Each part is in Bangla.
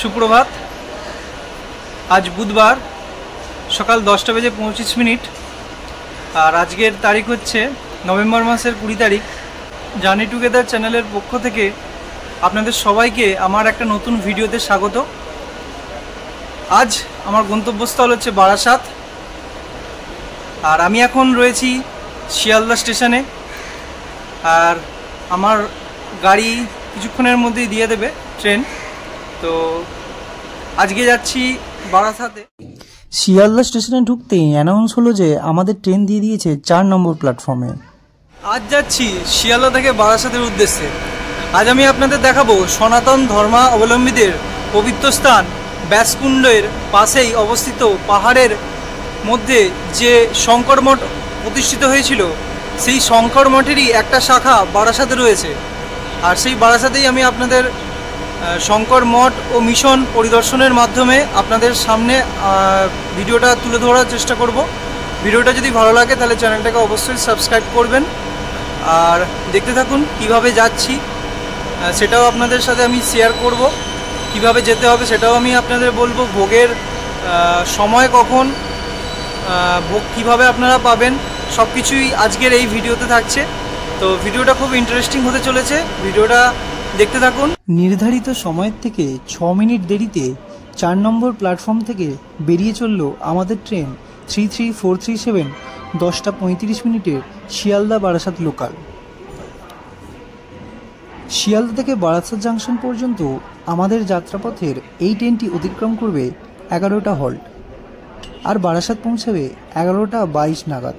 সুপ্রভাত। আজ বুধবার সকাল 10:25 আর আজকের তারিখ হচ্ছে নভেম্বর মাসের 20 তারিখ। জার্নি টুগেদার চ্যানেলের পক্ষ থেকে আপনাদের সবাইকে আমার একটা নতুন ভিডিওতে স্বাগত। আজ আমার গন্তব্যস্থল হচ্ছে বারাসাত, আর আমি এখন রয়েছি শিয়ালদা স্টেশনে। আর আমার গাড়ি কিছুক্ষণের মধ্যেই দিয়ে দেবে ট্রেন। তো আজকে যাচ্ছি বারাসাতে। শিয়ালদা স্টেশনে ঢুকতেই অ্যানাউন্স হলো যে আমাদের ট্রেন দিয়ে দিয়েছে 4 নম্বর প্ল্যাটফর্মে। আজ যাচ্ছি শিয়ালদা থেকে বারাসাতের উদ্দেশ্যে। আজ আমি আপনাদের দেখাবো সনাতন ধর্মাবলম্বীদের পবিত্র স্থান ব্যাসকুণ্ডের পাশেই অবস্থিত পাহাড়ের মধ্যে যে শঙ্কর মঠ প্রতিষ্ঠিত হয়েছিল, সেই শঙ্কর মঠেরই একটা শাখা বারাসাতে রয়েছে। আর সেই বারাসাতেই আমি আপনাদের শঙ্কর মঠ ও মিশন পরিদর্শনের মাধ্যমে আপনাদের সামনে ভিডিওটা তুলে ধরার চেষ্টা করব। ভিডিওটা যদি ভালো লাগে তাহলে চ্যানেলটাকে অবশ্যই সাবস্ক্রাইব করবেন আর দেখতে থাকুন কিভাবে যাচ্ছি, সেটাও আপনাদের সাথে আমি শেয়ার করব। কিভাবে যেতে হবে সেটাও আমি আপনাদের বলবো। ভোগের সময় কখন, ভোগ কীভাবে আপনারা পাবেন, সব কিছুই আজকের এই ভিডিওতে থাকছে। তো ভিডিওটা খুব ইন্টারেস্টিং হতে চলেছে, ভিডিওটা দেখতে থাকুন। নির্ধারিত সময়ের থেকে 6 মিনিট দেরিতে 4 নম্বর প্ল্যাটফর্ম থেকে বেরিয়ে চলল আমাদের ট্রেন 33437 10:35 শিয়ালদা বারাসাত লোকাল। শিয়ালদা থেকে বারাসাত জাংশন পর্যন্ত আমাদের যাত্রাপথের এই ট্রেনটি অতিক্রম করবে 11টা হল্ট, আর বারাসাত পৌঁছাবে 11:22 নাগাদ।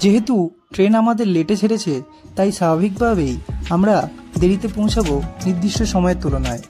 যেহেতু ট্রেন আমাদের লেটে ছেড়েছে, তাই স্বাভাবিকভাবেই আমরা দেরিতে পৌঁছাবো নির্দিষ্ট সময়ের তুলনায়।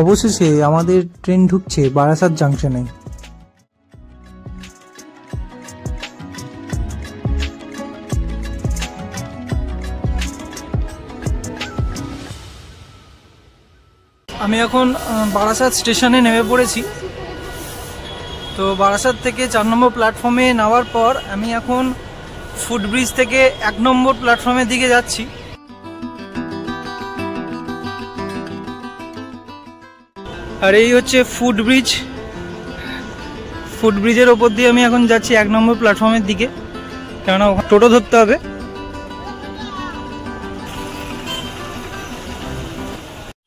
অবশেষে আমাদের ট্রেন ঢুকছে বারাসাত জাংশনে। আমি এখন বারাসাত স্টেশনে নেমে পড়েছি। তো বারাসাত থেকে 4 নম্বর প্ল্যাটফর্মে নামার পর আমি এখন ফুটব্রিজ থেকে 1 নম্বর প্ল্যাটফর্মের দিকে যাচ্ছি। আর এই হচ্ছে ফুটব্রিজ। ফুটব্রিজের ওপর দিয়ে আমি এখন যাচ্ছি 1 নম্বর প্ল্যাটফর্মের দিকে, কেননা ওখানে টোটো ধরতে হবে।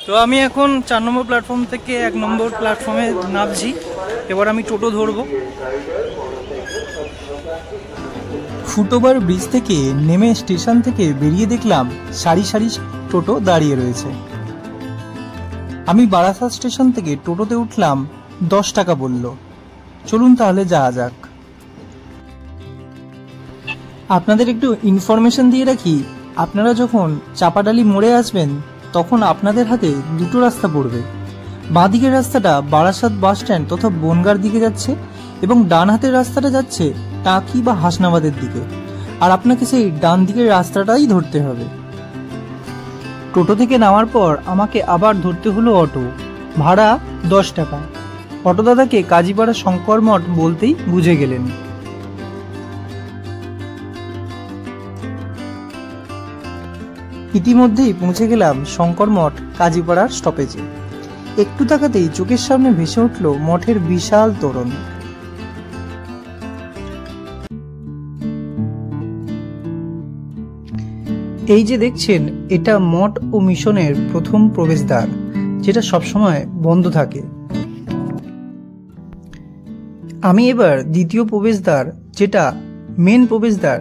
তো আমি এখন 4 নম্বর প্ল্যাটফর্ম থেকে 1 নম্বর প্ল্যাটফর্মে নামছি। এবার আমি টোটো ধরবো। ফুটওভার ব্রিজ থেকে নেমে স্টেশন থেকে বেরিয়ে দেখলাম সারি সারি টোটো দাঁড়িয়ে রয়েছে। আমি বারাসাত স্টেশন থেকে টোটোতে উঠলাম, 10 টাকা বলল। চলুন তাহলে যাওয়া যাক। আপনাদের একটু ইনফরমেশন দিয়ে রাখি, আপনারা যখন চাপাডালি মোড়ে আসবেন তখন আপনাদের হাতে দুটো রাস্তা পড়বে। বাঁ দিকের রাস্তাটা বারাসাত বাস স্ট্যান্ড তথা বনগাঁর দিকে যাচ্ছে, এবং ডান হাতের রাস্তাটা যাচ্ছে টাকি বা হাসনাবাদের দিকে। আর আপনাকে সেই ডান দিকের রাস্তাটাই ধরতে হবে। টোটো থেকে নামার পর আমাকে আবার ধরতে হলো অটো, ভাড়া 10 টাকা। অটোদাদাকে কাজীপাড়া শঙ্কর মঠ বলতেই বুঝে গেলেন। ইতিমধ্যেই পৌঁছে গেলাম শঙ্কর মঠ কাজীপাড়ার স্টপেজে। একটু তাকাতেই চোখের সামনে ভেসে উঠল মঠের বিশাল তোরণ। এই যে দেখছেন, এটা মঠ ও মিশনের প্রথম প্রবেশদ্বার, যেটা সবসময় বন্ধ থাকে। আমি এবার দ্বিতীয় প্রবেশদ্বার, যেটা মেন প্রবেশদ্বার,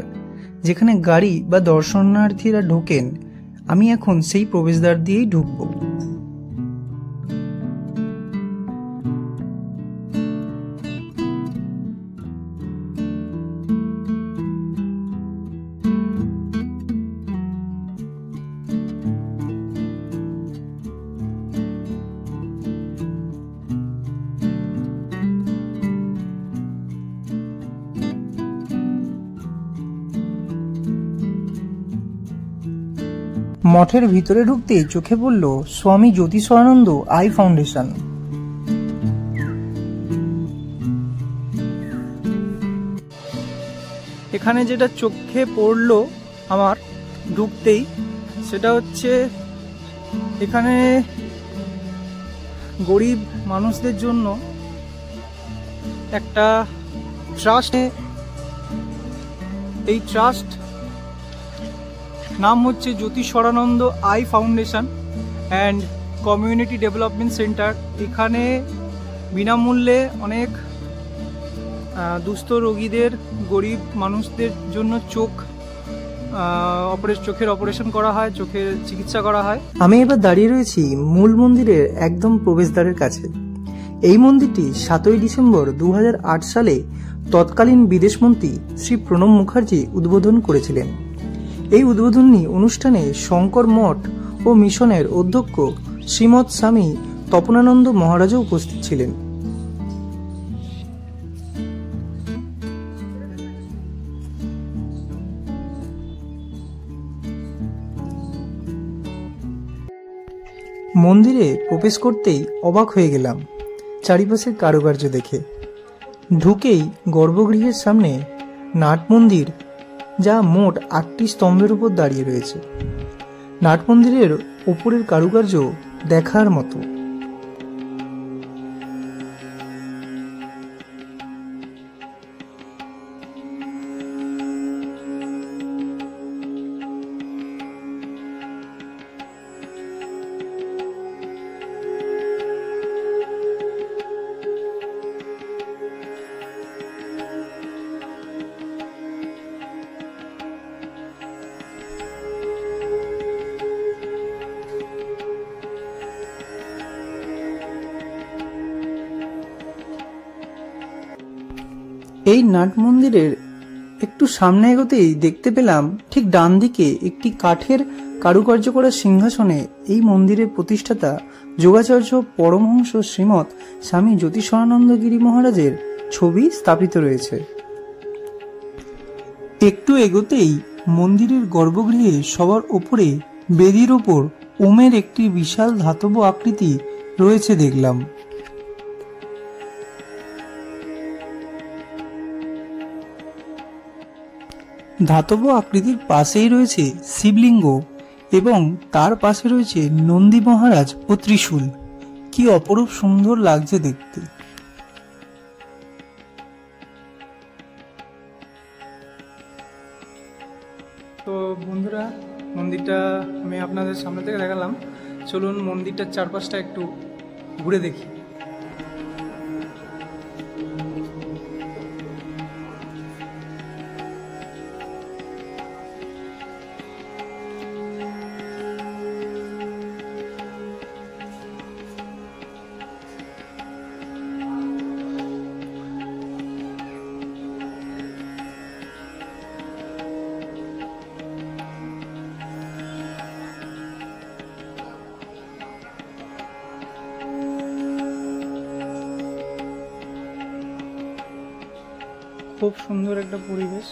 যেখানে গাড়ি বা দর্শনার্থীরা ঢোকেন, আমি এখন সেই প্রবেশদ্বার দিয়েই ঢুকবো। মঠের ভিতরে ঢুকতেই চোখে পড়ল স্বামী জ্যোতিষানন্দ আই ফাউন্ডেশন। এখানে যেটা চোখে পড়লো আমার ঢুকতেই, সেটা হচ্ছে এখানে গরিব মানুষদের জন্য একটা ট্রাস্ট। এই ট্রাস্ট নাম হচ্ছে Jyotishananda eye foundation and community development centre. এখানে বিনামূল্যে অনেক দুস্থ রোগীদের, গরিব মানুষদের জন্য চোখের অপারেশন করা হয়, চোখের চিকিৎসা করা হয়। আমি এবার দাঁড়িয়ে রয়েছি মূল মন্দিরের একদম প্রবেশদ্বারের কাছে। এই মন্দিরটি 7ই ডিসেম্বর 2008 সালে তৎকালীন বিদেশমন্ত্রী শ্রী প্রণব মুখার্জি উদ্বোধন করেছিলেন। এই উদ্বোধনী অনুষ্ঠানে শঙ্কর মঠ ও মিশনের অধ্যক্ষ শ্রীমৎ স্বামী তপনানন্দ মহারাজও উপস্থিত ছিলেন। মন্দিরে প্রবেশ করতেই অবাক হয়ে গেলাম চারিপাশের কারুকার্য দেখে। ঢুকেই গর্ভগৃহের সামনে নাট মন্দির, যা মোট 8টি স্তম্ভের উপর দাঁড়িয়ে রয়েছে। নাট মন্দিরের ওপরের কারুকার্য দেখার মতো। এই নাট মন্দিরের একটু সামনে এগোতেই দেখতে পেলাম ঠিক ডান দিকে একটি কাঠের কারুকার্য করা সিংহাসনে এই মন্দিরের প্রতিষ্ঠাতা যোগাচার্য পরমহংস শ্রীমৎ স্বামী জ্যোতিষানন্দ গিরি মহারাজের ছবি স্থাপিত রয়েছে। একটু এগোতেই মন্দিরের গর্ভগৃহে সবার ওপরে বেদির ওপর ওমের একটি বিশাল ধাতব আকৃতি রয়েছে দেখলাম। ধাতব আকৃতির পাশেই রয়েছে শিবলিঙ্গ এবং তার পাশে রয়েছে নন্দী মহারাজ ও ত্রিশূল। কি অপরূপ সুন্দর লাগছে দেখতে। তো বন্ধুরা, মন্দিরটা আমি আপনাদের সামনে থেকে দেখালাম। চলুন মন্দিরটার চারপাশটা একটু ঘুরে দেখি। খুব সুন্দর একটা পরিবেশ।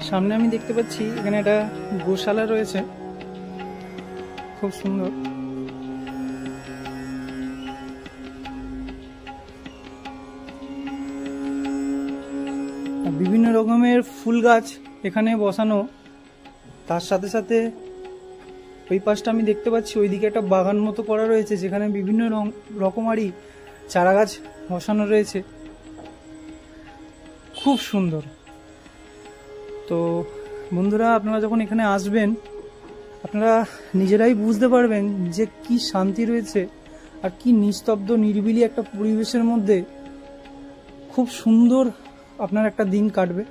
সামনে আমি দেখতে পাচ্ছি এখানে একটা গোশালা রয়েছে, খুব সুন্দর। রকমের ফুল গাছ এখানে বসানো, তার সাথে সাথে ওই পাশটা আমি দেখতে পাচ্ছি ওইদিকে একটা বাগান মতো করা রয়েছে, যেখানে বিভিন্ন রকমারি চারা গাছ বসানো রয়েছে, খুব সুন্দর। তো বন্ধুরা, আপনারা যখন এখানে আসবেন আপনারা নিজেরাই বুঝতে পারবেন যে কি শান্তি রয়েছে আর কি নিস্তব্ধ নিরিবিলি একটা পরিবেশের মধ্যে খুব সুন্দর আপনার একটা দিন কাটবে।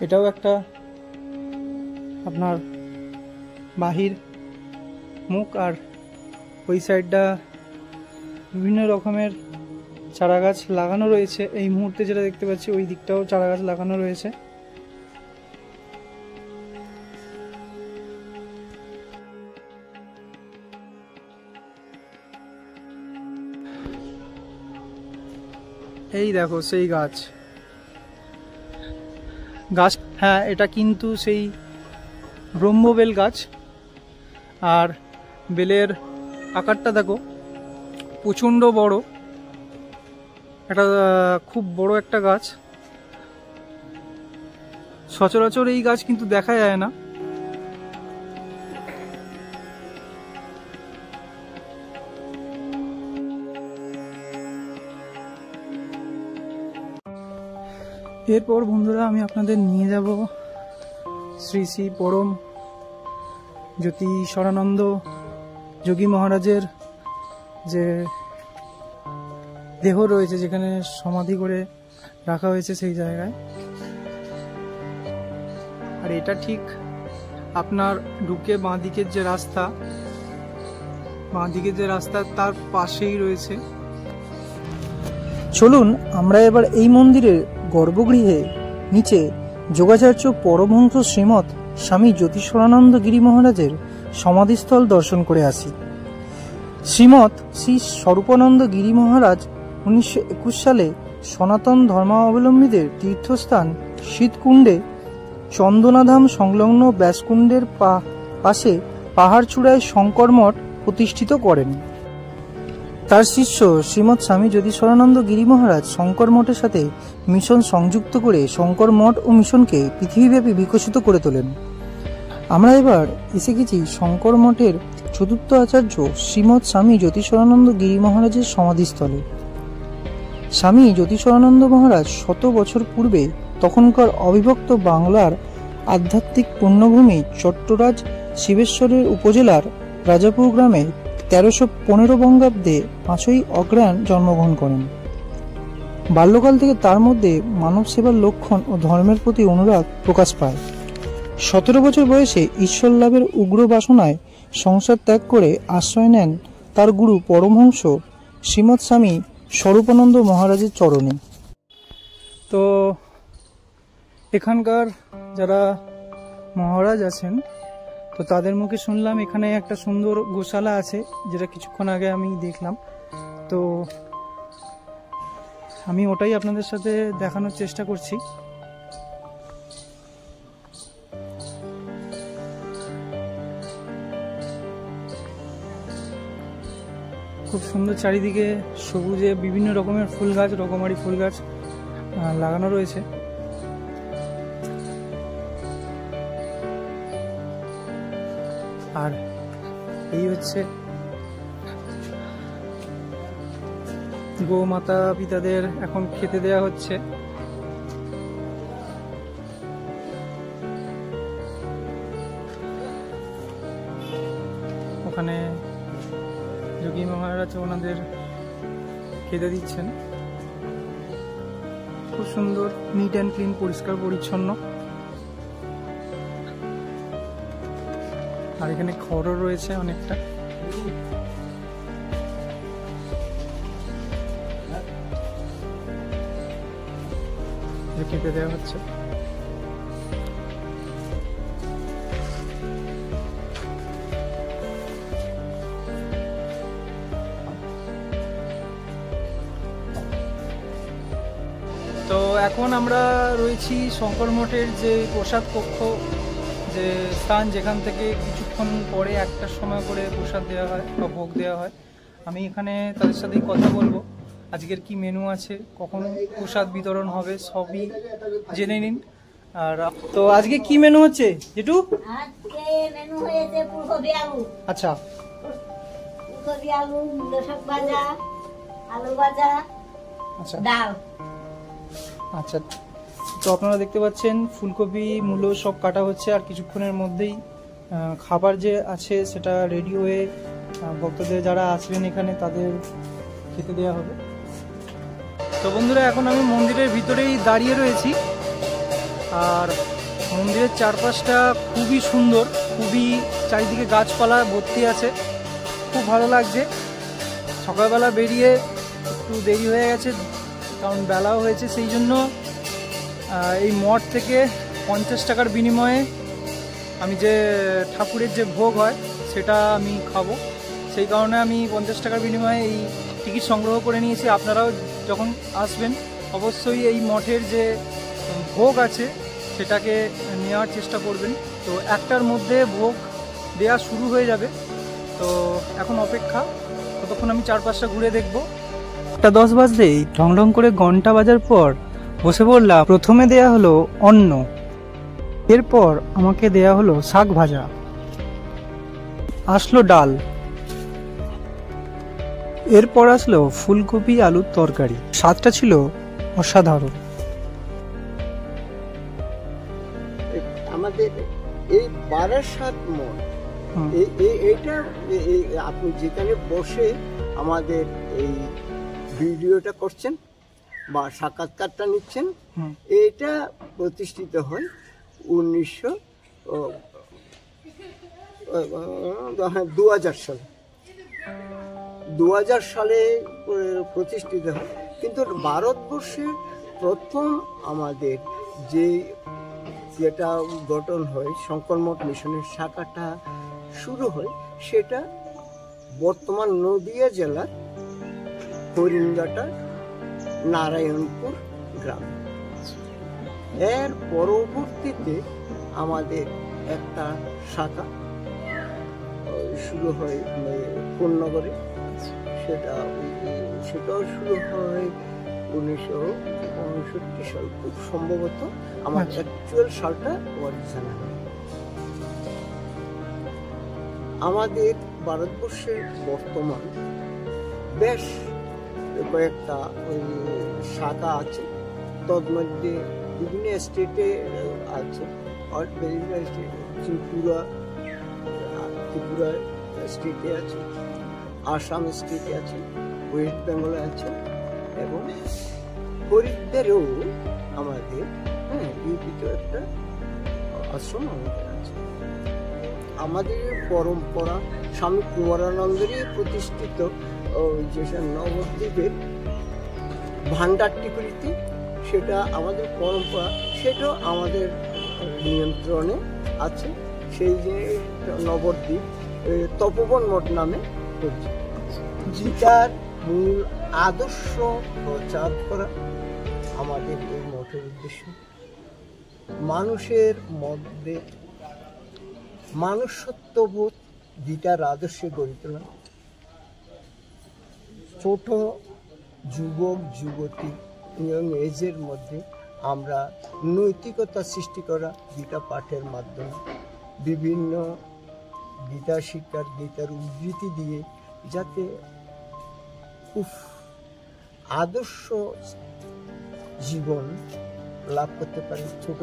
এটাও একটা আপনার বাহির মুখ, আর ওই সাইডটা বিভিন্ন রকমের চারা গাছ লাগানো রয়েছে। এই মুহূর্তে যেটা দেখতে পাচ্ছি ওই দিকটাও চারা গাছ লাগানো রয়েছে। এই দেখো সেই গাছ, হ্যাঁ এটা কিন্তু সেই ব্রহ্মবেল গাছ। আর বেলের আকারটা দেখো প্রচণ্ড বড়, এটা খুব বড় একটা গাছ। সচরাচর এই গাছ কিন্তু দেখা যায় না। এরপর বন্ধুরা আমি আপনাদের নিয়ে যাব শ্রী শ্রী পরম জ্যোতিষরানন্দ যোগী মহারাজের যে দেহ রয়েছে, যেখানে সমাধি করে রাখা হয়েছে সেই জায়গায়। আর এটা ঠিক আপনার ঢুকে বাঁদিকের যে রাস্তা তার পাশেই রয়েছে। চলুন আমরা এবার এই মন্দিরের গর্ভগৃহে নিচে যোগাচার্য পরমহংস শ্রীমৎ স্বামী জ্যোতিষরানন্দ গিরি মহারাজের সমাধিস্থল দর্শন করে আসি। শ্রীমৎ শ্রী স্বরূপানন্দ গিরি মহারাজ 1921 সালে সনাতন ধর্মাবলম্বীদের তীর্থস্থান শীতকুণ্ডে চন্দনাধাম সংলগ্ন ব্যাসকুণ্ডের পাশে পাহাড় চূড়ায় শঙ্কর মঠ প্রতিষ্ঠিত করেন। তার শিষ্য শ্রীমৎ স্বামী জ্যোতিষরানন্দ গিরি মহারাজ শঙ্কর মঠের সাথে মিশন সংযুক্ত করে শঙ্কর মঠ ও মিশনকে পৃথিবীব্যাপী বিকশিত করে তোলেন। আমরা এবার এসে গেছি শঙ্কর মঠের চতুর্থ আচার্য শ্রীমৎ স্বামী জ্যোতিষরানন্দ গিরি মহারাজের সমাধিস্থলে। স্বামী জ্যোতিষরানন্দ মহারাজ 100 বছর পূর্বে তখনকার অবিভক্ত বাংলার আধ্যাত্মিক পুণ্যভূমি চট্টরাজ শিবেশ্বরের উপজেলার রাজাপুর গ্রামে 1315 বঙ্গাব্দে 5ই অগ্রহায়ণ জন্মগ্রহণ করেন। বাল্যকাল থেকে তার মধ্যে মানব সেবার লক্ষণ ও ধর্মের প্রতি অনুরাগ প্রকাশ পায়। 17 বছর বয়সে ঈশ্বর লাভের উগ্র বাসনায় সংসার ত্যাগ করে আশ্রয় নেন তার গুরু পরমহংস শ্রীমৎ স্বামী স্বরূপানন্দ মহারাজের চরণে। তো এখানকার যারা মহারাজ আছেন, তো তাদের মুখে শুনলাম এখানে একটা সুন্দর গোশালা আছে, যেটা কিছুক্ষণ আগে আমি দেখলাম। তো আমি ওটাই আপনাদের সাথে দেখানোর চেষ্টা করছি। খুব সুন্দর, চারিদিকে সবুজে বিভিন্ন রকমের ফুল গাছ, রকমারি ফুল গাছ লাগানো রয়েছে। আর এই হচ্ছে গোমাতা পিতাদের এখন খেতে দেয়া হচ্ছে। ওখানে যোগী মহারাজ ওনাদের খেতে দিচ্ছেন। খুব সুন্দর, নিট অ্যান্ড ক্লিন, পরিষ্কার পরিচ্ছন্ন। আর এখানে খড়ও রয়েছে অনেকটা। খেতে দেওয়া হচ্ছে। তো এখন আমরা রয়েছি শঙ্কর মঠের যে প্রসাদ কক্ষ যে স্থান, যেখান থেকে কিছুক্ষণ পরে 1টার সময় করে প্রসাদ দেওয়া হয় বা ভোগ দেওয়া হয়। আমি এখানে তাদের সাথেই কথা বলবো, আজকের কি মেনু আছে, কখন প্রসাদ বিতরণ হবে, সবই জেনে নিন। আর তো আজকে কি মেনু হচ্ছে জেঠু? আজকে মেনু হয়েছে ফুলকপি আলু, আচ্ছা ফুলকপি আলু, মূলো শাক ভাজা, আলু ভাজা, আচ্ছা ডাল। আচ্ছা, তো আপনারা দেখতে পাচ্ছেন ফুলকপি মূলো সব কাটা হচ্ছে, আর কিছুক্ষণের মধ্যেই খাবার যে আছে সেটা রেডি হয়ে ভক্তদের যারা আসবেন এখানে তাদের খেতে দেওয়া হবে। তো বন্ধুরা, এখন আমি মন্দিরের ভিতরেই দাঁড়িয়ে রয়েছি, আর মন্দিরের চারপাশটা খুবই সুন্দর, খুবই চারিদিকে গাছপালা ভর্তি আছে, খুব ভালো লাগছে। সকালবেলা বেরিয়ে একটু দেরি হয়ে গেছে, কারণ বেলাও হয়েছে, সেই জন্য এই মঠ থেকে 50 টাকার বিনিময়ে আমি যে ঠাকুরের যে ভোগ হয় সেটা আমি খাবো, সেই কারণে আমি 50 টাকার বিনিময়ে এই টিকিট সংগ্রহ করে নিয়েছি। আপনারাও যখন আসবেন অবশ্যই এই মঠের যে ভোগ আছে সেটাকে নেওয়ার চেষ্টা করবেন। তো 1টার মধ্যে ভোগ দেওয়া শুরু হয়ে যাবে, তো এখন অপেক্ষা, ততক্ষণ আমি চারপাশটা ঘুরে দেখব। 1:10 বাজতেই ঢং ঢং করে ঘন্টা বাজার পর বসে পড়লাম। প্রথমে দেয়া হলো অন্ন, এরপর আমাকে দেয়া হলো শাক ভাজা, আসলো ডাল, এরপর আসলো ফুলকপি আলুর তরকারি। স্বাদটা ছিল অসাধারণ। আমাদের এই বারাসাত মোড়, এইটা আপনি যেখানে বসে আমাদের এই ভিডিওটা করছেন বা সাক্ষাৎকারটা নিচ্ছেন, এটা প্রতিষ্ঠিত হয় 2000 সালে। 2000 সালে প্রতিষ্ঠিত হয়, কিন্তু ভারতবর্ষে প্রথম আমাদের যেটা গঠন হয়, শঙ্কর মঠ মিশনের শাখাটা শুরু হয়, সেটা বর্তমান নদিয়া জেলার হরিণঘাটা নারায়ণপুর গ্রামে। এর পরবর্তীতে আমাদের একটা শাখা শুরু হয় কোন্নগরে, সেটাও শুরু হয় 1965 সাল, খুব সম্ভবত। আমার অ্যাকচুয়াল সালটা জানা নেই। আমাদের ভারতবর্ষের বর্তমান বেশ কয়েকটা শাখা আছে, তন্মধ্যে বিভিন্ন স্টেটে আছে, আর বিভিন্ন স্টেট, ত্রিপুরা স্টেটে আছে, আসাম স্টেটে আছে, ওয়েস্ট বেঙ্গলে আছে, এবং হরিদ্বারেও আমাদের ইউপিতে একটা আশ্রম আমাদের আছে। আমাদের পরম্পরা স্বামী কুমারানন্দেরই প্রতিষ্ঠিত যে নবদ্বীপের ভান্ডারটিকুলিতে, সেটা আমাদের পরম্পরা, সেটাও আমাদের নিয়ন্ত্রণে আছে। সেই যে নবদ্বীপ তপোবন মঠ নামে পরিচিত। গীতার মূল আদর্শ প্রচার করা আমাদের এই মঠের উদ্দেশ্য। মানুষের মধ্যে মানুষত্ববোধ গীতার আদর্শে গড়ে তোলা, ছোট যুবক যুবতী ইয়ং এজের মধ্যে আমরা নৈতিকতা সৃষ্টি করা গীতা পাঠের মাধ্যমে, বিভিন্ন গীতা শিক্ষার, গীতার উদ্ধৃতি দিয়ে যাতে খুব আদর্শ জীবন লাভ করতে পারে, ছোট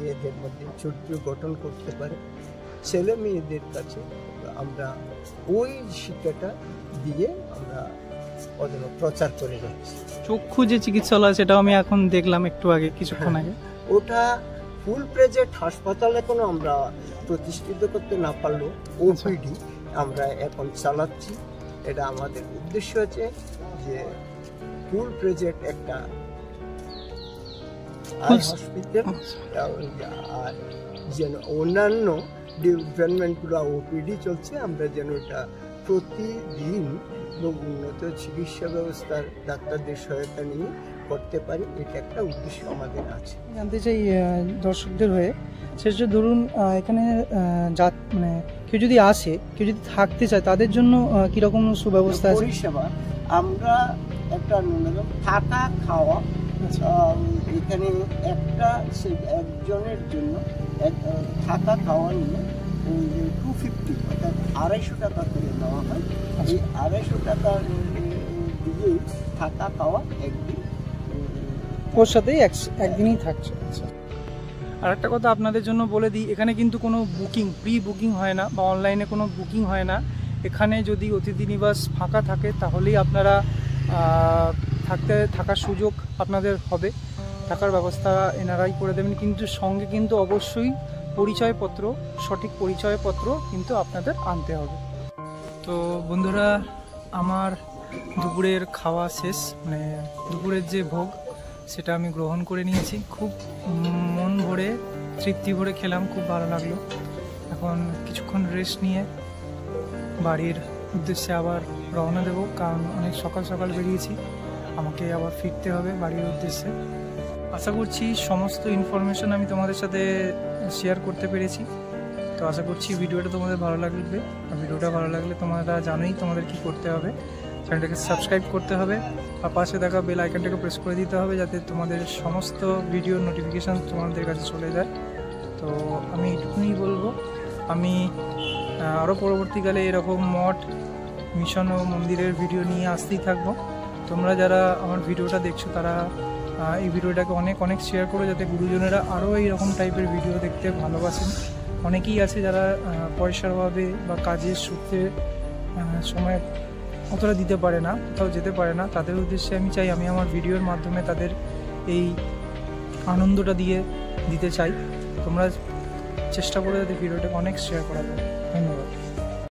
ইয়েদের মধ্যে চরিত্র গঠন করতে পারে, ছেলে মেয়েদের কাছে আমরা ওই শিক্ষাটা দিয়ে আমরা প্রচার করে যাচ্ছি। চক্ষু যে চিকিৎসালয়, সেটাও আমি এখন দেখলাম একটু আগে, কিছুক্ষণ আগে। ওটা ফুল প্রেজেন্ট হাসপাতালে কোনো আমরা প্রতিষ্ঠিত করতে না পারলেও ওপিডি আমরা এখন চালাচ্ছি। এটা আমাদের উদ্দেশ্য আছে যে ফুল প্রেজেন্ট একটা হসপিটাল, আর যেন অন্যান্য ডেভেলপমেন্টগুলো ওপিডি চলছে, আমরা যেন এটা প্রতিদিন উন্নত চিকিৎসা ব্যবস্থার ডাক্তারদের সহায়তা নিয়ে করতে পারি, এটা একটা উদ্দেশ্য আমাদের আছে। জানতে চাই দর্শকদের হয়ে শেষে ধরুন এখানে মানে কেউ যদি আসে, কেউ যদি থাকতে চায়, তাদের জন্য কীরকম সুব্যবস্থা আছে? পরিষেবা আমরা একটা ন্যূনতম থাকা খাওয়া এখানে একজনের জন্য থাকা খাওয়া নিয়ে 250 অর্থাৎ 250 টাকা করে নেওয়া হয়। এই 250 টাকার দিয়ে থাকা খাওয়া একদিন, ওর সাথেই একদিনই থাকছে। আচ্ছা, আর একটা কথা আপনাদের জন্য বলে দিই, এখানে কিন্তু কোনো প্রি বুকিং হয় না বা অনলাইনে কোনো বুকিং হয় না। এখানে যদি অতিথি নিবাস ফাঁকা থাকে তাহলেই আপনারা থাকার সুযোগ আপনাদের হবে, থাকার ব্যবস্থা এনারাই করে দেবেন। কিন্তু সঙ্গে কিন্তু অবশ্যই পরিচয়পত্র, সঠিক পরিচয়পত্র কিন্তু আপনাদের আনতে হবে। তো বন্ধুরা, আমার দুপুরের খাওয়া শেষ, মানে দুপুরের যে ভোগ সেটা আমি গ্রহণ করে নিয়েছি। খুব মন ভরে, তৃপ্তি ভরে খেলাম, খুব ভালো লাগলো। এখন কিছুক্ষণ রেস্ট নিয়ে বাড়ির উদ্দেশ্যে আবার রওনা দেব, কারণ অনেক সকাল সকাল বেরিয়েছি, আমাকে আবার ফিরতে হবে বাড়ির উদ্দেশ্যে। আশা করছি সমস্ত ইনফরমেশন আমি তোমাদের সাথে শেয়ার করতে পেরেছি। তো আশা করছি ভিডিওটা তোমাদের ভালো লাগবে। আর ভিডিওটা ভালো লাগলে তোমরা জানোই তোমাদের কি করতে হবে, চ্যানেলটাকে সাবস্ক্রাইব করতে হবে আর পাশে থাকা বেল আইকনটাকে প্রেস করে দিতে হবে, যাতে তোমাদের সমস্ত ভিডিওর নোটিফিকেশান তোমাদের কাছে চলে যায়। তো আমি এইটুকুই বলবো, আমি আরও পরবর্তীকালে এরকম মঠ, মিশন ও মন্দিরের ভিডিও নিয়ে আসতেই থাকবো। তোমরা যারা আমার ভিডিওটা দেখছো তারা এই ভিডিওটাকে অনেক শেয়ার করো, যাতে গুরুজনেরা আরও এইরকম টাইপের ভিডিও দেখতে ভালোবাসেন। অনেকেই আছে যারা পয়সার অভাবে বা কাজের সূত্রে সময় অতটা দিতে পারে না, কোথাও যেতে পারে না। তাদের উদ্দেশ্যে আমি চাই আমি আমার ভিডিওর মাধ্যমে তাদের এই আনন্দটা দিতে চাই। তোমরা চেষ্টা করে যাতে ভিডিওটাকে অনেক শেয়ার করা যায়। ধন্যবাদ।